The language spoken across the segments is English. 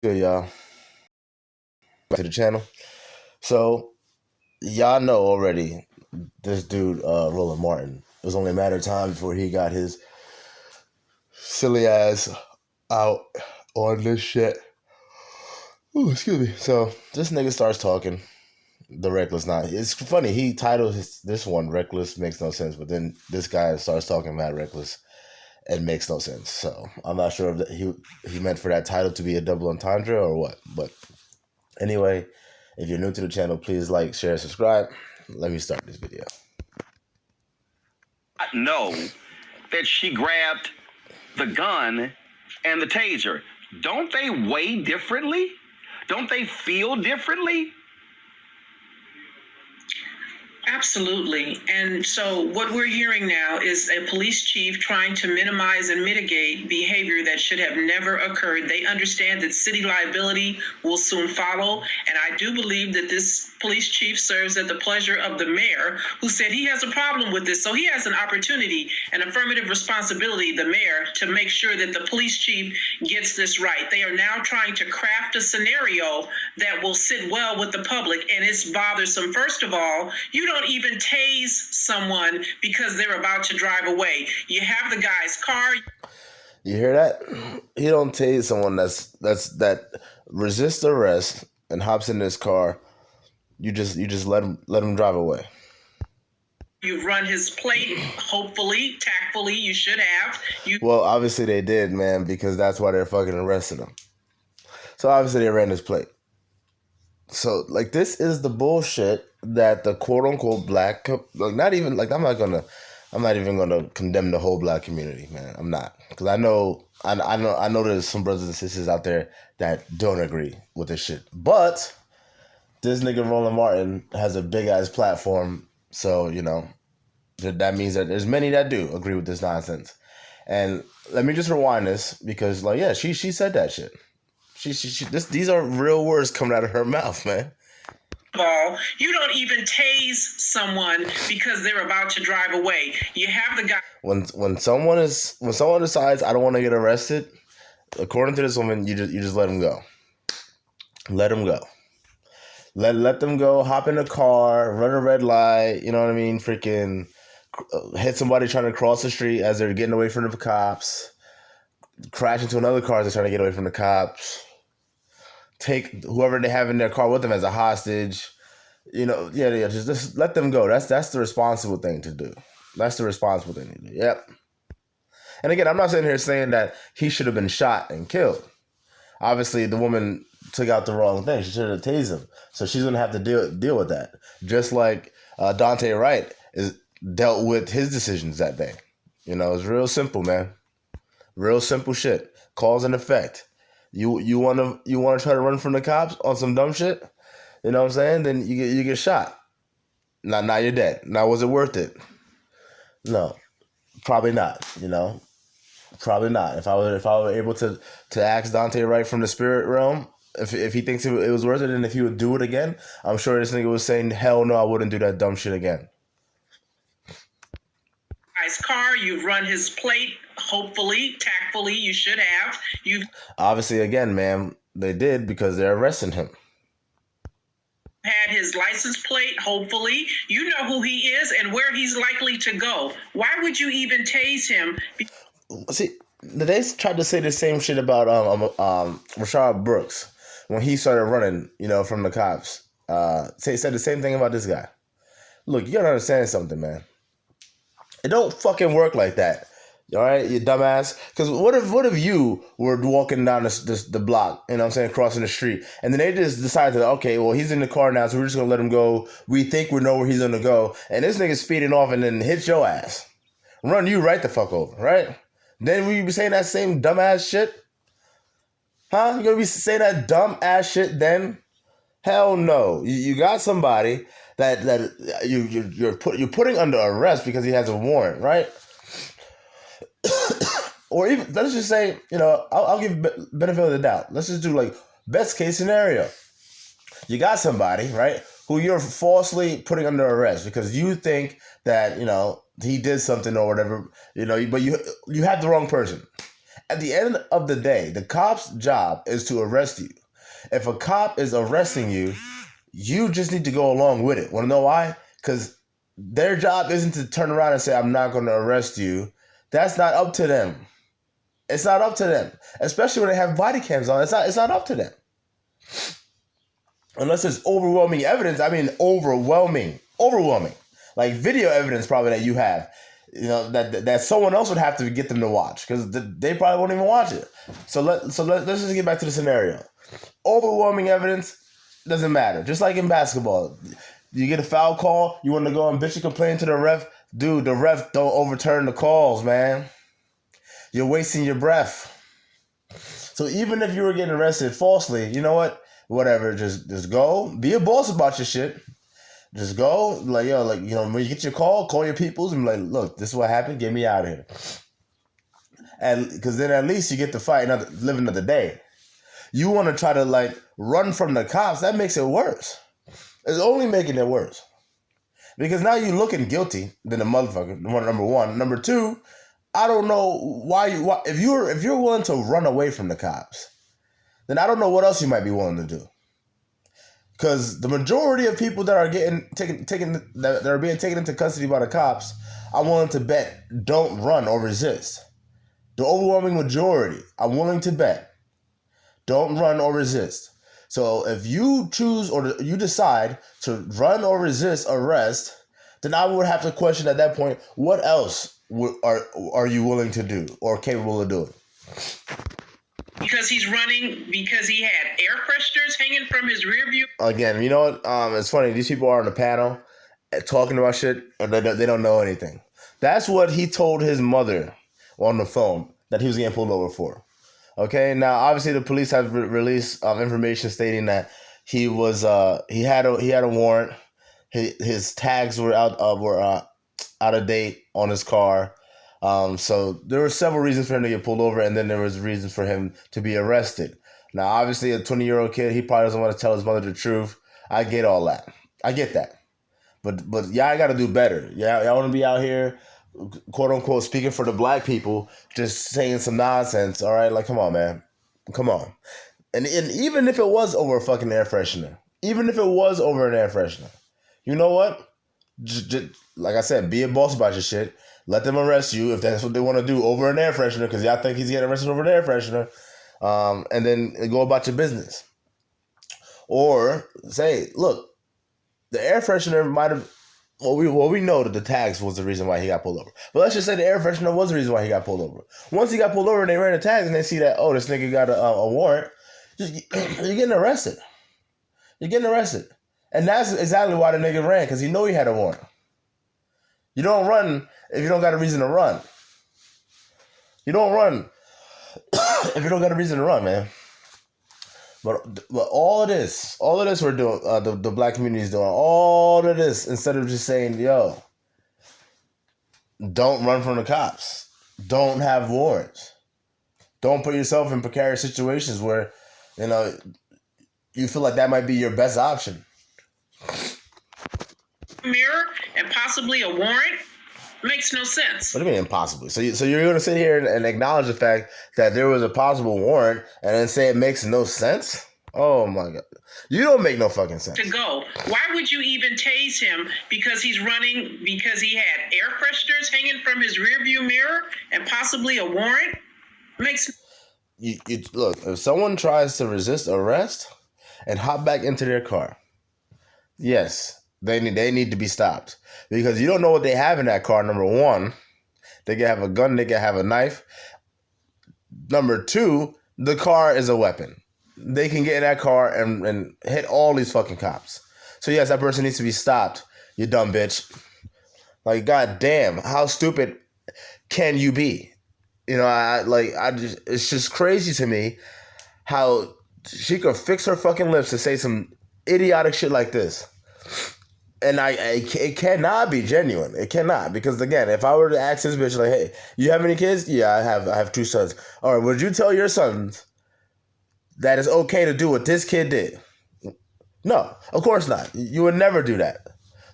Good, y'all. Back to the channel. So, y'all know already this dude, Roland Martin. It was only a matter of time before he got his silly ass out on this shit. Ooh, excuse me. So, this nigga starts talking. The Reckless Nine. It's funny. He titled this one Reckless Makes No Sense, but then this guy starts talking mad reckless and makes no sense. So, I'm not sure if he meant for that title to be a double entendre or what. But anyway, if you're new to the channel, please like, share, subscribe. Let me start this video. Know that she grabbed the gun and the taser. Don't they weigh differently? Don't they feel differently? Absolutely. And so what we're hearing now is a police chief trying to minimize and mitigate behavior that should have never occurred. They understand that city liability will soon follow. And I do believe that this police chief serves at the pleasure of the mayor, who said he has a problem with this. So he has an opportunity, an affirmative responsibility, the mayor, to make sure that the police chief gets this right. They are now trying to craft a scenario that will sit well with the public. And it's bothersome. First of all, you don't even tase someone because they're about to drive away. You have the guy's car. You hear that? He don't tase someone that resists arrest and hops in this car. You just let him drive away. You've run his plate, hopefully, tactfully. You should have. Well, obviously they did, man, because that's why they're fucking arresting him. So obviously they ran his plate. So, like, this is the bullshit that the quote-unquote black, like, I'm not even gonna condemn the whole black community, man. I'm not, because I know there's some brothers and sisters out there that don't agree with this shit. But this nigga Roland Martin has a big ass platform, so that means that there's many that do agree with this nonsense. And let me just rewind this because, like, yeah, she said that shit. These are real words coming out of her mouth, man. You don't even tase someone because they're about to drive away. You have the guy. When someone decides I don't want to get arrested, according to this woman, you just let them go. Let them go. Let them go. Hop in a car, run a red light. You know what I mean? Freaking hit somebody trying to cross the street as they're getting away from the cops. Crash into another car as they're trying to get away from the cops. Take whoever they have in their car with them as a hostage. Just let them go. That's the responsible thing to do. That's the responsible thing to do. Yep. And again, I'm not sitting here saying that he should have been shot and killed. Obviously, the woman took out the wrong thing. She should have tased him. So she's going to have to deal with that. Just like Daunte Wright dealt with his decisions that day. It's real simple, man. Real simple shit. Cause and effect. You wanna try to run from the cops on some dumb shit? You know what I'm saying? Then you get shot. Now you're dead. Now was it worth it? No, probably not. Probably not. If I were able to ask Daunte Wright from the spirit realm, if he thinks it was worth it, and if he would do it again, I'm sure this nigga was saying, hell no, I wouldn't do that dumb shit again. Guy's car, you've run his plate, hopefully, tactfully. You should have. You obviously, again, ma'am, they did because they're arresting him. Had his license plate, hopefully. You know who he is and where he's likely to go. Why would you even tase him? See, they tried to say the same shit about Rashad Brooks when he started running, from the cops. Said the same thing about this guy. Look, you gotta understand something, man. It don't fucking work like that. All right, you dumbass. Because what if you were walking down the block, crossing the street, and then they just decided, okay, well, he's in the car now, so we're just going to let him go. We think we know where he's going to go. And this nigga's speeding off and then hits your ass. Run you right the fuck over, right? Then will you be saying that same dumbass shit? Huh? You going to be saying that dumb ass shit then? Hell no. You got somebody that you're putting under arrest because he has a warrant, right? Or even, let's just say, I'll give benefit of the doubt. Let's just do like best case scenario. You got somebody, right, who you're falsely putting under arrest because you think that, he did something or whatever, but you have the wrong person. at the end of the day, the cop's job is to arrest you. If a cop is arresting you, you just need to go along with it. Want to know why? Because their job isn't to turn around and say, I'm not going to arrest you. That's not up to them. It's not up to them. Especially when they have body cams on. It's not up to them. Unless there's overwhelming evidence. I mean, overwhelming. Like video evidence probably that you have. You know, that someone else would have to get them to watch. Because they probably won't even watch it. So let's just get back to the scenario. Overwhelming evidence doesn't matter. Just like in basketball. You get a foul call, you want to go and bitch and complain to the ref. Dude, the ref don't overturn the calls, man. You're wasting your breath. So even if you were getting arrested falsely, you know what? Whatever, just go. Be a boss about your shit. Just go, like, yo, like, you know, when you get your call your peoples and be like, look, this is what happened, get me out of here. And because then at least you get to fight live another day. You want to try to, like, run from the cops, that makes it worse. It's only making it worse. Because now you're looking guilty than the motherfucker, number one. Number two, I don't know why if you're willing to run away from the cops, then I don't know what else you might be willing to do. Because the majority of people that are getting that are being taken into custody by the cops, I'm willing to bet don't run or resist. The overwhelming majority, I'm willing to bet, don't run or resist. So if you choose or you decide to run or resist arrest, then I would have to question at that point, what else are you willing to do or capable of doing? Because he's running, because he had air fresheners hanging from his rear view. Again, you know what? It's funny. These people are on the panel talking about shit, and they don't know anything. That's what he told his mother on the phone that he was getting pulled over for. Okay, now obviously the police have released information stating that he had a warrant. His tags were out of date on his car. So there were several reasons for him to get pulled over, and then there was reasons for him to be arrested. Now, obviously, a 20-year-old kid, he probably doesn't want to tell his mother the truth. I get all that. I get that. But y'all got to do better. Y'all want to be out here, quote unquote, speaking for the black people, just saying some nonsense. All right, like, come on, man, come on. And even if it was over a fucking air freshener, you know what? Just, like I said, be a boss about your shit. Let them arrest you if that's what they want to do over an air freshener, because y'all think he's getting arrested over an air freshener, and then go about your business. Or say, look, the air freshener might have. Well, we know that the tags was the reason why he got pulled over. But let's just say the air freshener was the reason why he got pulled over. Once he got pulled over and they ran the tags and they see that, oh, this nigga got a warrant, you're getting arrested. You're getting arrested. And that's exactly why the nigga ran, because he knew he had a warrant. You don't run if you don't got a reason to run. You don't run if you don't got a reason to run, man. But all of this we're doing, the black community is doing, all of this, instead of just saying, yo, don't run from the cops. Don't have warrants. Don't put yourself in precarious situations where, you know, you feel like that might be your best option. Mirror and possibly a warrant makes no sense. What do you mean impossibly? So you're going to sit here and acknowledge the fact that there was a possible warrant and then say it makes no sense? Oh my God. You don't make no fucking sense. To go. Why would you even tase him because he's running, because he had air fresheners hanging from his rearview mirror and possibly a warrant? Makes you look, if someone tries to resist arrest and hop back into their car, yes, they need to be stopped, because you don't know what they have in that car. Number one, they can have a gun, they can have a knife. Number two, the car is a weapon. They can get in that car and hit all these fucking cops. So yes, that person needs to be stopped. You dumb bitch. Like, goddamn, how stupid can you be? You know, it's just crazy to me how she could fix her fucking lips to say some idiotic shit like this. And it cannot be genuine. It cannot. Because again, if I were to ask this bitch, like, hey, you have any kids? Yeah, I have 2 sons. All right, would you tell your sons that it's okay to do what this kid did? No, of course not. You would never do that.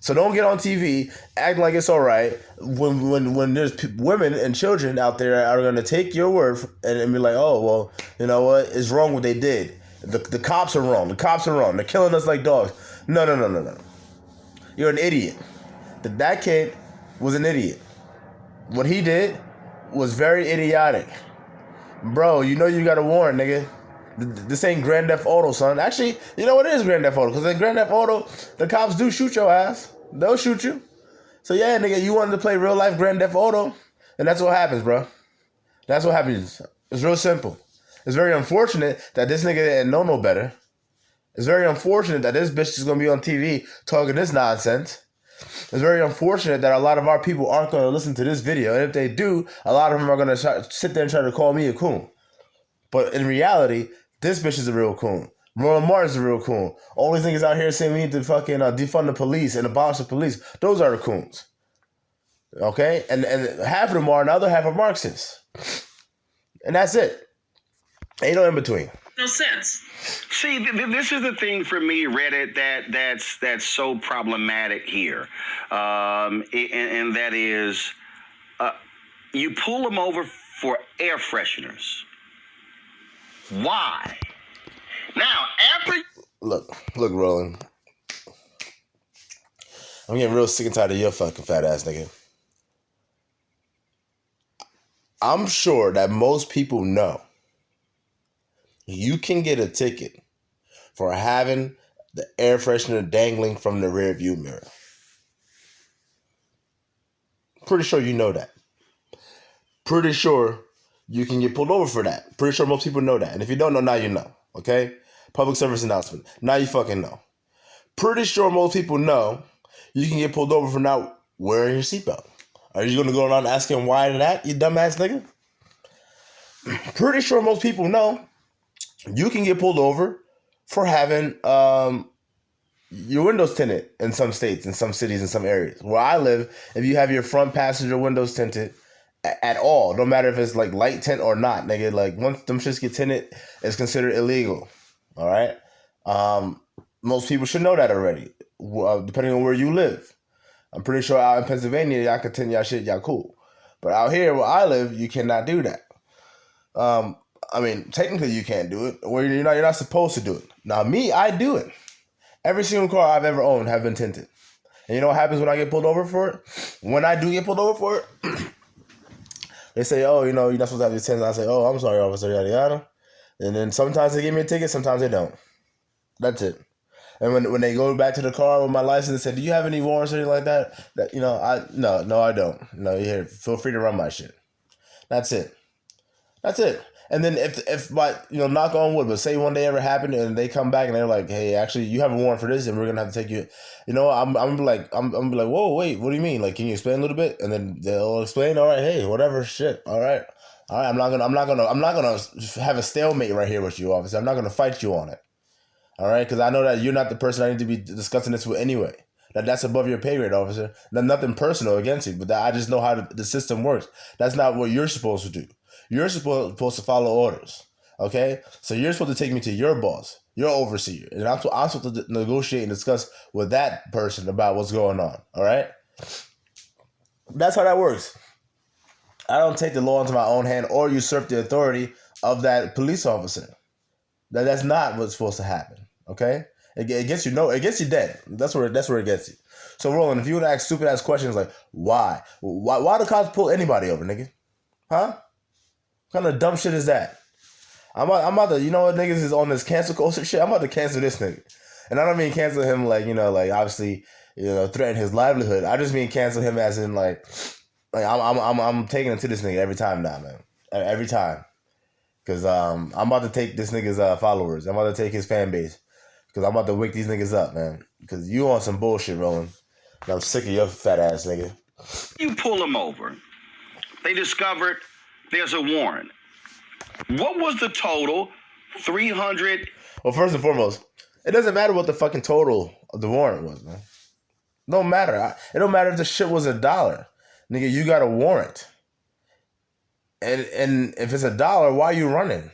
So don't get on TV acting like it's all right when there's women and children out there are going to take your word and be like, oh, well, you know what? It's wrong what they did. The cops are wrong. The cops are wrong. They're killing us like dogs. No. You're an idiot. That kid was an idiot. What he did was very idiotic. Bro, you know you got a warrant, nigga. This ain't Grand Theft Auto, son. Actually, you know what it is Grand Theft Auto? Because in Grand Theft Auto, the cops do shoot your ass. They'll shoot you. So yeah, nigga, you wanted to play real life Grand Theft Auto, and that's what happens, bro. That's what happens. It's real simple. It's very unfortunate that this nigga didn't know no better. It's very unfortunate that this bitch is going to be on TV talking this nonsense. It's very unfortunate that a lot of our people aren't going to listen to this video. And if they do, a lot of them are going to sit there and try to call me a coon. But in reality, this bitch is a real coon. Roland Martin's a real coon. All these niggas out here saying we need to fucking defund the police and abolish the police. Those are the coons. Okay? And half of them are, and the other half are Marxists. And that's it. Ain't no in between. No sense. See, this is the thing for me, Reddit, that's so problematic here, and that is, you pull them over for air fresheners. Why? Now, after look, Roland, I'm getting real sick and tired of your fucking fat ass nigga. I'm sure that most people know you can get a ticket for having the air freshener dangling from the rear view mirror. Pretty sure you know that. Pretty sure you can get pulled over for that. Pretty sure most people know that. And if you don't know, now you know. Okay? Public service announcement. Now you fucking know. Pretty sure most people know you can get pulled over for not wearing your seatbelt. Are you going to go around asking why that, you dumbass nigga? Pretty sure most people know you can get pulled over for having your windows tinted in some states, in some cities, in some areas. Where I live, if you have your front passenger windows tinted at all, no matter if it's like light tint or not, nigga, like once them shits get tinted, it's considered illegal. All right? Most people should know that already, depending on where you live. I'm pretty sure out in Pennsylvania, y'all can tint y'all shit, y'all cool. But out here where I live, you cannot do that. I mean, technically you can't do it, or you're not supposed to do it. Now, me, I do it. Every single car I've ever owned have been tinted. And you know what happens when I get pulled over for it? When I do get pulled over for it, they say, oh, you're not supposed to have these tints. I say, oh, I'm sorry, officer, yada, yada. And then sometimes they give me a ticket, sometimes they don't. That's it. And when they go back to the car with my license, they say, do you have any warrants or anything like that? No, I don't. No, here, feel free to run my shit. That's it. And then if knock on wood, but say one day ever happened and they come back and they're like, hey, actually you have a warrant for this and we're gonna have to take you. I'm gonna be like, whoa, wait, what do you mean? Like, can you explain a little bit? And then they'll explain. All right, hey, whatever, shit. All right. I'm not gonna have a stalemate right here with you, officer. I'm not gonna fight you on it. All right, because I know that you're not the person I need to be discussing this with anyway. That's above your pay grade, officer. Nothing personal against you, but I just know how the system works. That's not what you're supposed to do. You're supposed to follow orders, okay? So you're supposed to take me to your boss, your overseer, and I'm supposed to negotiate and discuss with that person about what's going on, all right? That's how that works. I don't take the law into my own hand or usurp the authority of that police officer. That's not what's supposed to happen, okay? It gets you dead. That's where it gets you. So Roland, if you would ask stupid ass questions like why do cops pull anybody over, nigga? Huh? What kind of dumb shit is that? I'm about to, what niggas is on this cancel culture shit? I'm about to cancel this nigga. And I don't mean cancel him like, obviously, threaten his livelihood. I just mean cancel him as in like I'm taking it to this nigga every time now, man. Every time. Because I'm about to take this nigga's followers. I'm about to take his fan base. Because I'm about to wake these niggas up, man. Because you on some bullshit, Roland. And I'm sick of your fat ass nigga. you pull them over, they discovered there's a warrant. What was the total? 300. Well, first and foremost, it doesn't matter what the fucking total of the warrant was, man. It don't matter. It don't matter if the shit was $1. Nigga, you got a warrant. And if it's $1, why are you running?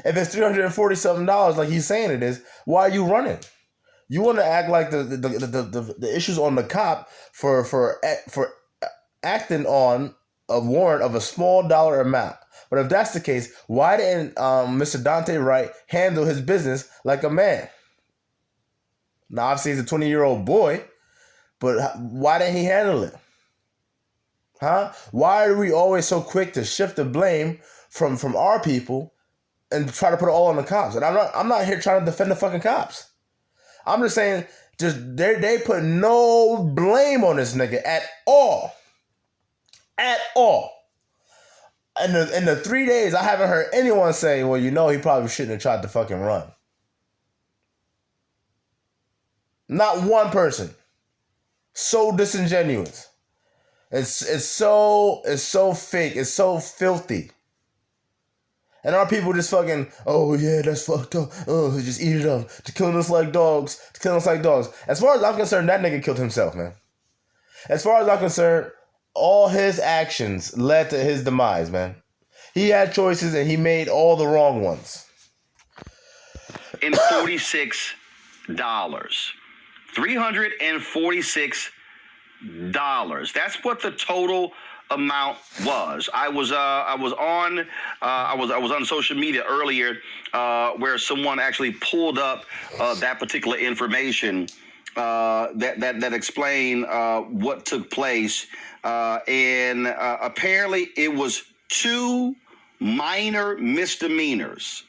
If it's $340 something like he's saying it is, why are you running? You want to act like the issues on the cop for acting on a warrant of a small dollar amount. But if that's the case, why didn't Mr. Daunte Wright handle his business like a man? Now, obviously, he's a 20-year-old boy, but why didn't he handle it? Huh? Why are we always so quick to shift the blame from our people and try to put it all on the cops? And I'm not here trying to defend the fucking cops. I'm just saying, they put no blame on this nigga at all. At all. In the 3 days, I haven't heard anyone say, well, you know, he probably shouldn't have tried to fucking run. Not one person. So disingenuous. It's so fake. It's so filthy. And our people just fucking, oh yeah, that's fucked up. Oh, just eat it up. To killing us like dogs. To killing us like dogs. As far as I'm concerned, that nigga killed himself, man. As far as I'm concerned, all his actions led to his demise, man. He had choices and he made all the wrong ones. In $46. $346. That's what the total amount was. I was on social media earlier where someone actually pulled up that particular information that explained what took place, and apparently it was 2 minor misdemeanors.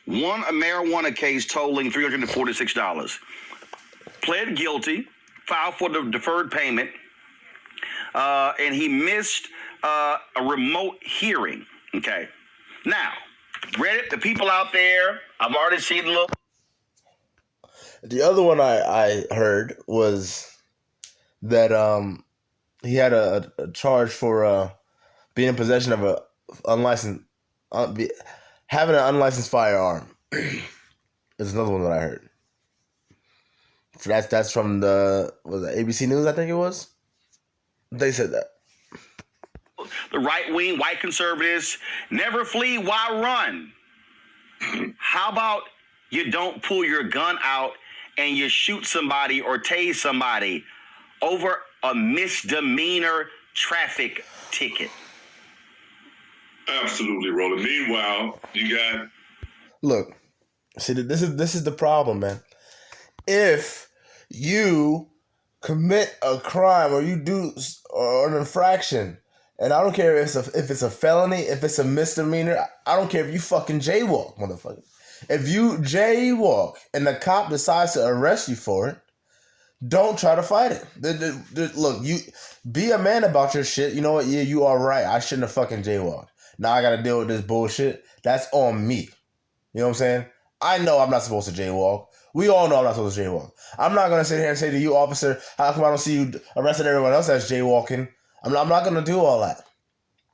One, a marijuana case totaling $346. Pled guilty, filed for the deferred payment, and he missed a remote hearing. Okay. Now, Reddit, the people out there, I've already seen a little. The other one I heard was that he had a charge for being in possession of a unlicensed having an unlicensed firearm. There's another one that I heard. So that's from the ABC News, I think it was. They said that. The right-wing white conservatives never flee, why run? How about you don't pull your gun out and you shoot somebody or tase somebody over a misdemeanor traffic ticket? Absolutely, Roland. Meanwhile, you got... Look, see, this is the problem, man. If you commit a crime or you do or an infraction, and I don't care if it's a felony, if it's a misdemeanor, I don't care if you fucking jaywalk, motherfucker. If you jaywalk and the cop decides to arrest you for it, don't try to fight it. Look, you be a man about your shit. You know what? Yeah, you are right. I shouldn't have fucking jaywalked. Now I got to deal with this bullshit. That's on me. You know what I'm saying? I know I'm not supposed to jaywalk. We all know I'm not supposed to jaywalk. I'm not going to sit here and say to you, officer, how come I don't see you arresting everyone else that's jaywalking? I'm not going to do all that.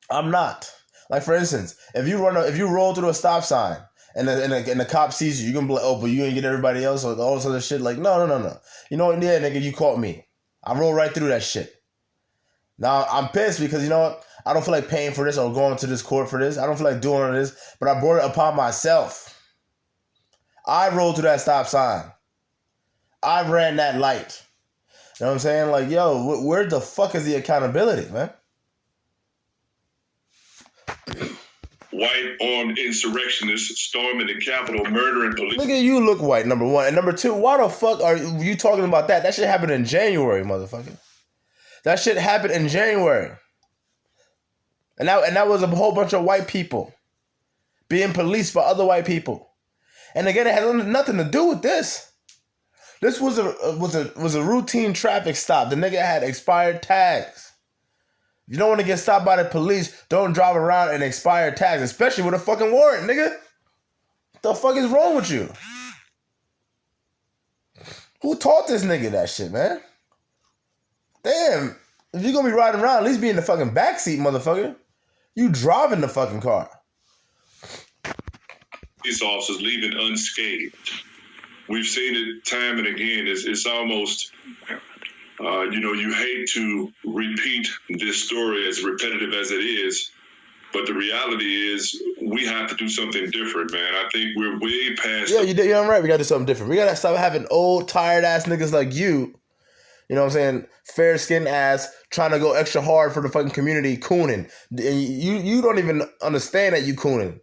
I'm not. Like, for instance, if you roll through a stop sign and the cop sees you, you're going to be like, oh, but you ain't get everybody else or all this other shit. Like, no. You know what? Yeah, nigga, you caught me. I rolled right through that shit. Now, I'm pissed because, you know what? I don't feel like paying for this or going to this court for this. I don't feel like doing this, but I brought it upon myself. I rolled through that stop sign. I ran that light. You know what I'm saying? Like, yo, where the fuck is the accountability, man? White armed insurrectionists storming the Capitol, murdering police. Look at you look white, number one. And number two, why the fuck are you talking about that? That shit happened in January, motherfucker. That shit happened in January. And that was a whole bunch of white people being policed by other white people. And again, it had nothing to do with this. This was a routine traffic stop. The nigga had expired tags. If you don't want to get stopped by the police, don't drive around in expired tags, especially with a fucking warrant, nigga. What the fuck is wrong with you? Who taught this nigga that shit, man? Damn. If you're gonna be riding around, at least be in the fucking backseat, motherfucker. You driving the fucking car. These officers leaving unscathed. We've seen it time and again. It's almost, you hate to repeat this story as repetitive as it is, But the reality is, we have to do something different, man. I think we're way past. Yeah, you're right. We got to do something different. We got to stop having old, tired ass niggas like you. You know what I'm saying? Fair skinned ass trying to go extra hard for the fucking community, cooning. And you don't even understand that you cooning.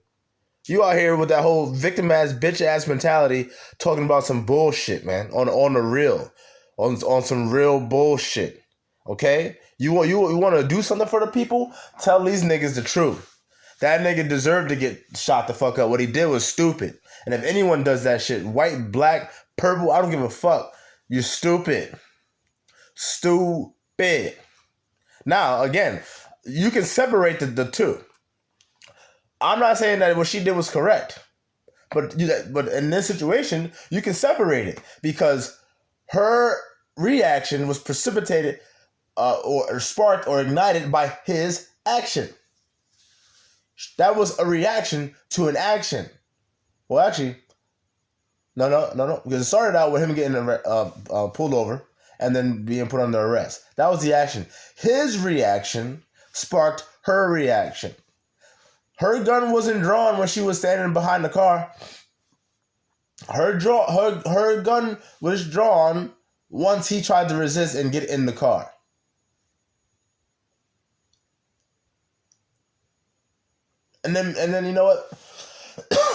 You out here with that whole victim ass, bitch ass mentality, talking about some bullshit, man. On the real, on some real bullshit. Okay? You want to do something for the people? Tell these niggas the truth. That nigga deserved to get shot the fuck up. What he did was stupid. And if anyone does that shit, white, black, purple, I don't give a fuck. You're stupid. Stupid. Now, again, you can separate the two. I'm not saying that what she did was correct. But in this situation, you can separate it. Because her reaction was precipitated or sparked or ignited by his action. That was a reaction to an action. Well, actually, no. Because it started out with him getting pulled over and then being put under arrest. That was the action. His reaction sparked her reaction. Her gun wasn't drawn when she was standing behind the car. Her gun was drawn once he tried to resist and get in the car. And then you know what?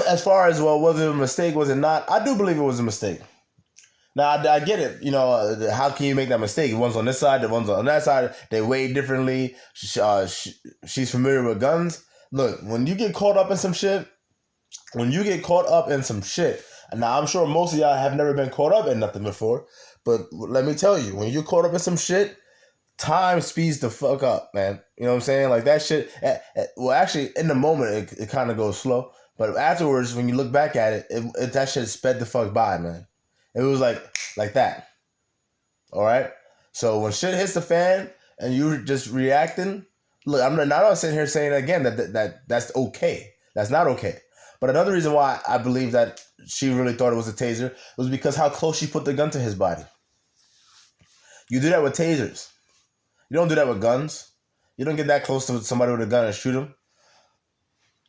As far as, well, was it a mistake, was it not? I do believe it was a mistake. Now, I get it. You know, how can you make that mistake? One's on this side, the one's on that side. They weigh differently. She's familiar with guns. Look, when you get caught up in some shit, now I'm sure most of y'all have never been caught up in nothing before, but let me tell you, when you're caught up in some shit, time speeds the fuck up, man. You know what I'm saying? Like that shit, well, actually, in the moment, it kind of goes slow. But afterwards, when you look back at it, that shit sped the fuck by, man. It was like that. All right? So when shit hits the fan and you're just reacting, look, I'm not sitting here saying again that's okay. That's not okay. But another reason why I believe that she really thought it was a taser was because how close she put the gun to his body. You do that with tasers. You don't do that with guns. You don't get that close to somebody with a gun and shoot him.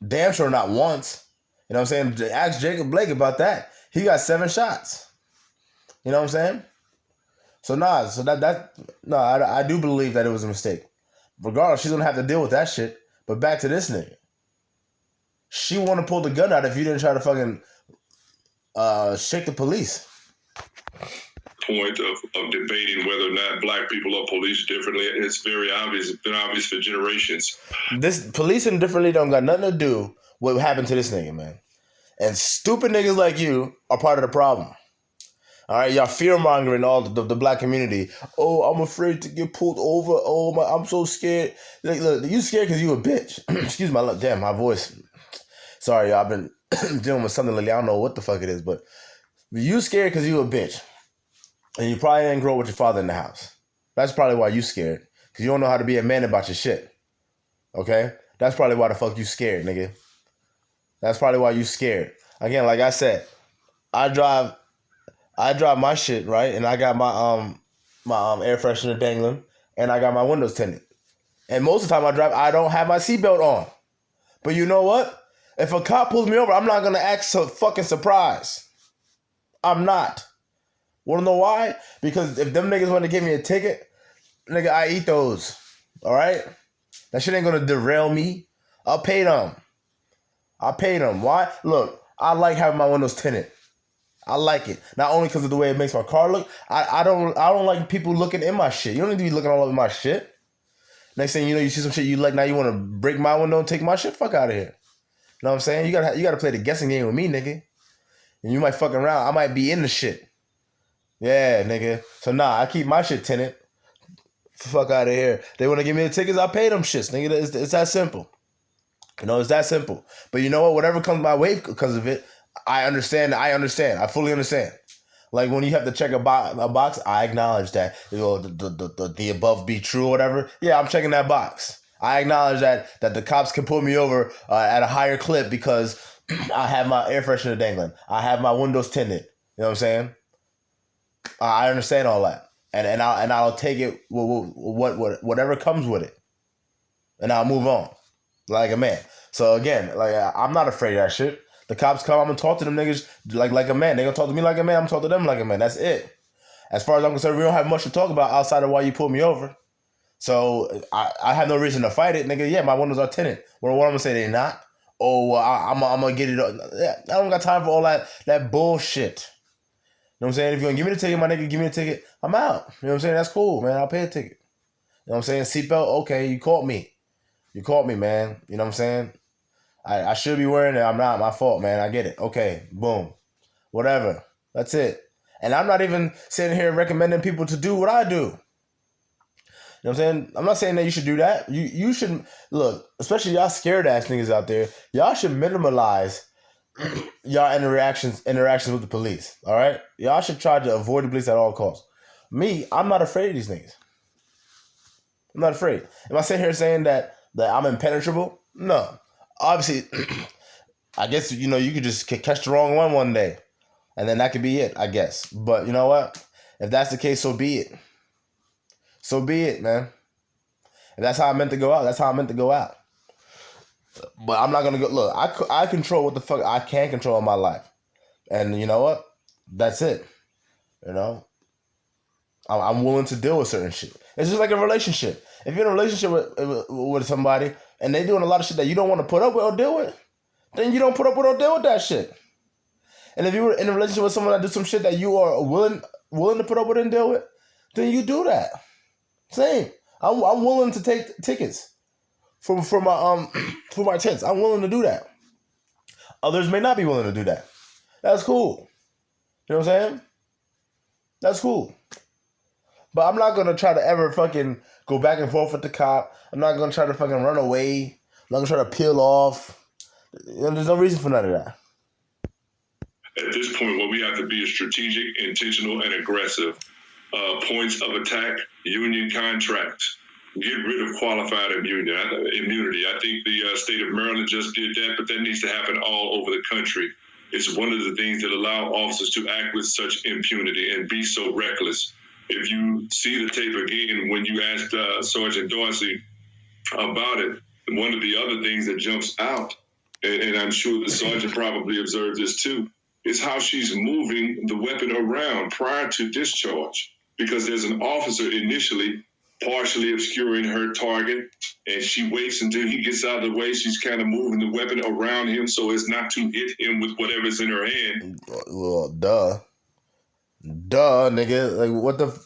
Damn sure not once. You know what I'm saying? Ask Jacob Blake about that. He got 7 shots. You know what I'm saying? So I do believe that it was a mistake. Regardless, she's gonna have to deal with that shit. But back to this nigga. She want to pull the gun out if you didn't try to fucking shake the police. Point of debating whether or not black people are policed differently. It's very obvious. It's been obvious for generations. This policing differently don't got nothing to do with what happened to this nigga, man. And stupid niggas like you are part of the problem. All right, y'all fear-mongering all the black community. Oh, I'm afraid to get pulled over. Oh, I'm so scared. Look, you scared because you a bitch. Excuse my voice. Sorry, y'all, I've been dealing with something lately. I don't know what the fuck it is, but you scared because you a bitch. And you probably didn't grow up with your father in the house. That's probably why you scared. Because you don't know how to be a man about your shit. Okay? That's probably why the fuck you scared, nigga. That's probably why you scared. Again, like I said, I drive my shit, right? And I got my air freshener dangling. And I got my windows tinted. And most of the time I drive, I don't have my seatbelt on. But you know what? If a cop pulls me over, I'm not going to act so fucking surprised. I'm not. Want to know why? Because if them niggas want to give me a ticket, nigga, I eat those. All right? That shit ain't going to derail me. I'll pay them. Why? Look, I like having my windows tinted. I like it. Not only because of the way it makes my car look. I don't like people looking in my shit. You don't need to be looking all over my shit. Next thing you know, you see some shit you like, now you want to break my window and take my shit? Fuck out of here. You know what I'm saying? You gotta play the guessing game with me, nigga. And you might fuck around. I might be in the shit. Yeah, nigga. So I keep my shit tinted. Fuck out of here. They want to give me the tickets, I pay them shits, nigga. It's that simple. You know, it's that simple. But you know what? Whatever comes my way because of it, I understand. I fully understand. Like when you have to check a box, I acknowledge that. You know, the above be true or whatever. Yeah, I'm checking that box. I acknowledge that the cops can pull me over at a higher clip because I have my air freshener dangling. I have my windows tinted. You know what I'm saying? I understand all that, and I'll take it whatever comes with it, and I'll move on. like a man. So again, like I'm not afraid of that shit. The cops come, I'm gonna talk to them niggas like a man. They gonna talk to me like a man. I'm gonna talk to them like a man. That's it. As far as I'm concerned, we don't have much to talk about outside of why you pulled me over. So I have no reason to fight it, nigga. Yeah, my windows are tinted. What I'm gonna say, they not. Oh, well, I'm gonna get it. Yeah, I don't got time for all that bullshit. You know what I'm saying? If you gonna give me the ticket, my nigga, give me the ticket. I'm out. You know what I'm saying? That's cool, man. I'll pay a ticket. You know what I'm saying? Seatbelt, okay, you caught me. You caught me, man. You know what I'm saying? I should be wearing it. I'm not. My fault, man. I get it. Okay, boom. Whatever. That's it. And I'm not even sitting here recommending people to do what I do. You know what I'm saying? I'm not saying that you should do that. You should, look, especially y'all scared ass niggas out there, y'all should minimalize y'all interactions with the police. All right? Y'all should try to avoid the police at all costs. Me, I'm not afraid of these niggas. I'm not afraid. Am I sitting here saying that I'm impenetrable? No. Obviously, I guess, you know, you could just catch the wrong one day. And then that could be it, I guess. But you know what? If that's the case, so be it. So be it, man. If that's how I meant to go out, that's how I meant to go out. But I'm not going to go... Look, I control what the fuck I can control in my life. And you know what? That's it. You know? I'm willing to deal with certain shit. It's just like a relationship. If you're in a relationship with somebody and they're doing a lot of shit that you don't want to put up with or deal with, then you don't put up with or deal with that shit. And if you were in a relationship with someone that does some shit that you are willing to put up with and deal with, then you do that. Same. I'm willing to take tickets for my tents. I'm willing to do that. Others may not be willing to do that. That's cool. You know what I'm saying? That's cool. But I'm not gonna try to ever fucking go back and forth with the cop. I'm not gonna try to fucking run away. I'm not gonna try to peel off. You know, there's no reason for none of that. At this point, what we have to be is strategic, intentional, and aggressive. Points of attack, union contracts. Get rid of qualified immunity. I think the state of Maryland just did that, but that needs to happen all over the country. It's one of the things that allow officers to act with such impunity and be so reckless. If you see the tape again, when you asked Sergeant Dorsey about it, one of the other things that jumps out, and I'm sure the sergeant probably observed this too, is how she's moving the weapon around prior to discharge. Because there's an officer initially partially obscuring her target, and she waits until he gets out of the way. She's kind of moving the weapon around him so as not to hit him with whatever's in her hand. Well, duh, nigga. Like, what the...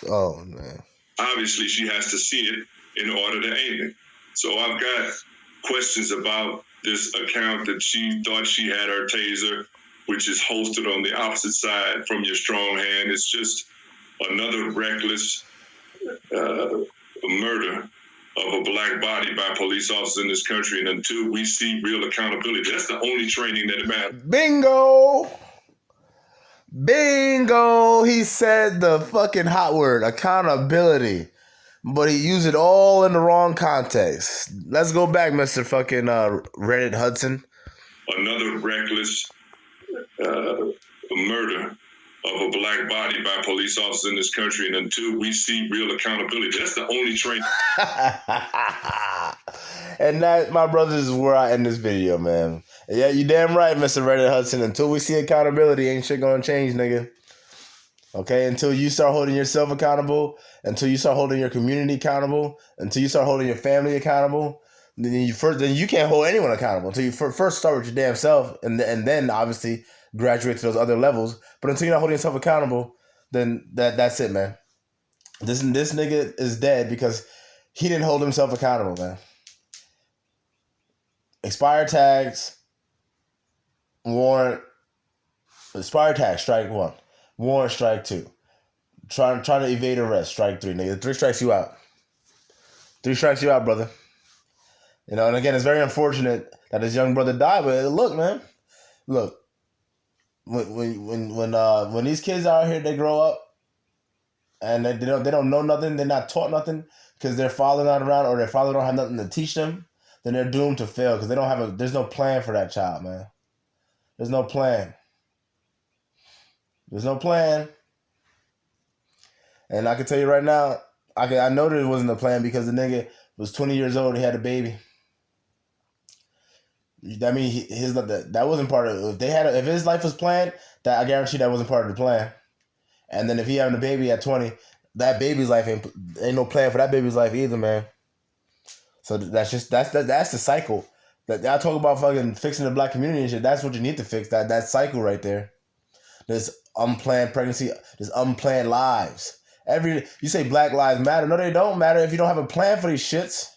Oh, man. Obviously, she has to see it in order to aim it. So I've got questions about this account that she thought she had her taser, which is holstered on the opposite side from your strong hand. It's just another reckless murder of a black body by police officers in this country. And until we see real accountability, that's the only training that matters. Bingo! He said the fucking hot word, accountability. But he used it all in the wrong context. Let's go back, Mr. fucking Reddit Hudson. Another reckless murder of a black body by police officers in this country. And until we see real accountability, that's the only training. And that, my brothers, is where I end this video, man. Yeah, you damn right, Mr. Reddit Hudson. Until we see accountability, ain't shit gonna change, nigga. Okay, until you start holding yourself accountable, until you start holding your community accountable, until you start holding your family accountable, then you can't hold anyone accountable until you first start with your damn self, and then obviously graduate to those other levels. But until you're not holding yourself accountable, then that's it, man. This nigga is dead because he didn't hold himself accountable, man. Expired tags, warrant, expired tag, strike 1. Warrant, strike 2. Trying to evade arrest, strike 3. Nigga, 3 strikes you out. 3 strikes you out, brother. You know, and again, it's very unfortunate that his young brother died. But look, man, look, when these kids out here, they grow up and they don't know nothing, they're not taught nothing because their father not around or their father don't have nothing to teach them, then they're doomed to fail because they don't have there's no plan for that child, man. There's no plan. There's no plan. And I can tell you right now, I know there wasn't a plan because the nigga was 20 years old and he had a baby. That mean that wasn't part of. If his life was planned, that I guarantee that wasn't part of the plan. And then if he having a baby at 20, that baby's life ain't no plan for that baby's life either, man. So that's the cycle. That I talk about fucking fixing the black community and shit. That's what you need to fix. That cycle right there. There's unplanned pregnancy. There's unplanned lives. You say Black Lives Matter. No, they don't matter if you don't have a plan for these shits.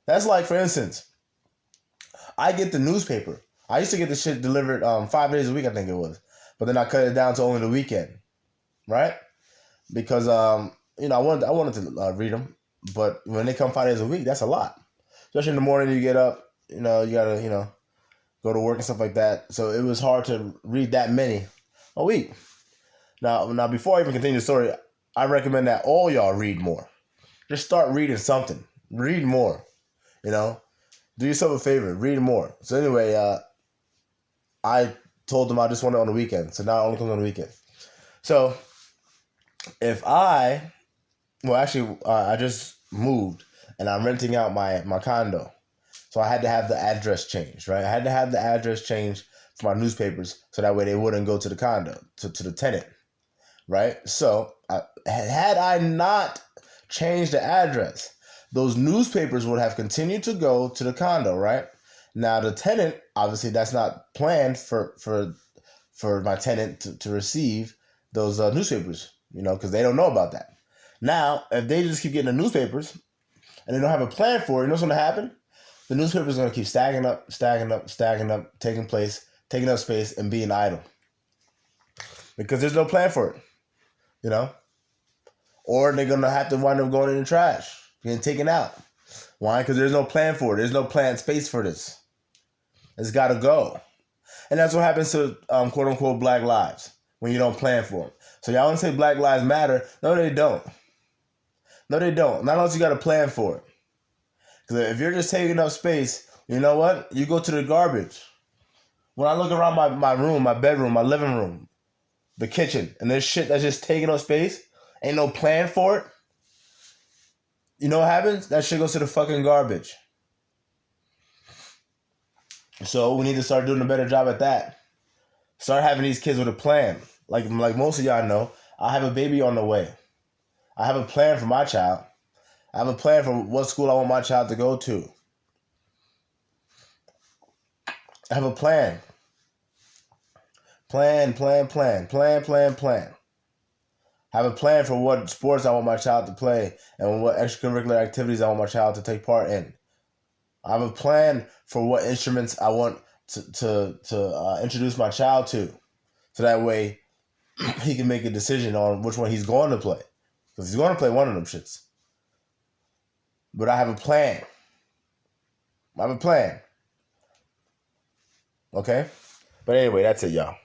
That's like, for instance, I get the newspaper. I used to get the shit delivered 5 days a week, I think it was. But then I cut it down to only the weekend, right? Because I wanted to read them, but when they come 5 days a week, that's a lot. Especially in the morning, you get up, you gotta go to work and stuff like that. So it was hard to read that many a week. Now before I even continue the story, I recommend that all y'all read more. Just start reading something. Read more. Do yourself a favor. Read more. So anyway, I told them I just want it on the weekend. So now it only comes on the weekend. So I just moved and I'm renting out my condo. So I had to have the address changed, right? I had to have the address changed for my newspapers so that way they wouldn't go to the condo, to the tenant, right? So had I not changed the address, those newspapers would have continued to go to the condo, right? Now the tenant, obviously that's not planned for my tenant to receive those newspapers, because they don't know about that. Now, if they just keep getting the newspapers and they don't have a plan for it, you know what's going to happen? The newspapers are going to keep stacking up, taking up space and being idle. Because there's no plan for it, Or they're going to have to wind up going in the trash, getting taken out. Why? Because there's no plan for it. There's no planned space for this. It's got to go. And that's what happens to quote unquote black lives when you don't plan for them. So y'all want to say Black Lives Matter? No, they don't. No, they don't. Not unless you got a plan for it. Because if you're just taking up space, you know what? You go to the garbage. When I look around my room, my bedroom, my living room, the kitchen, and there's shit that's just taking up space, ain't no plan for it, you know what happens? That shit goes to the fucking garbage. So we need to start doing a better job at that. Start having these kids with a plan. Like most of y'all know, I have a baby on the way. I have a plan for my child. I have a plan for what school I want my child to go to. I have a plan. Plan. I have a plan for what sports I want my child to play and what extracurricular activities I want my child to take part in. I have a plan for what instruments I want to introduce my child to. So that way he can make a decision on which one he's going to play. Because he's going to play one of them shits. But I have a plan. Okay? But anyway, that's it, y'all.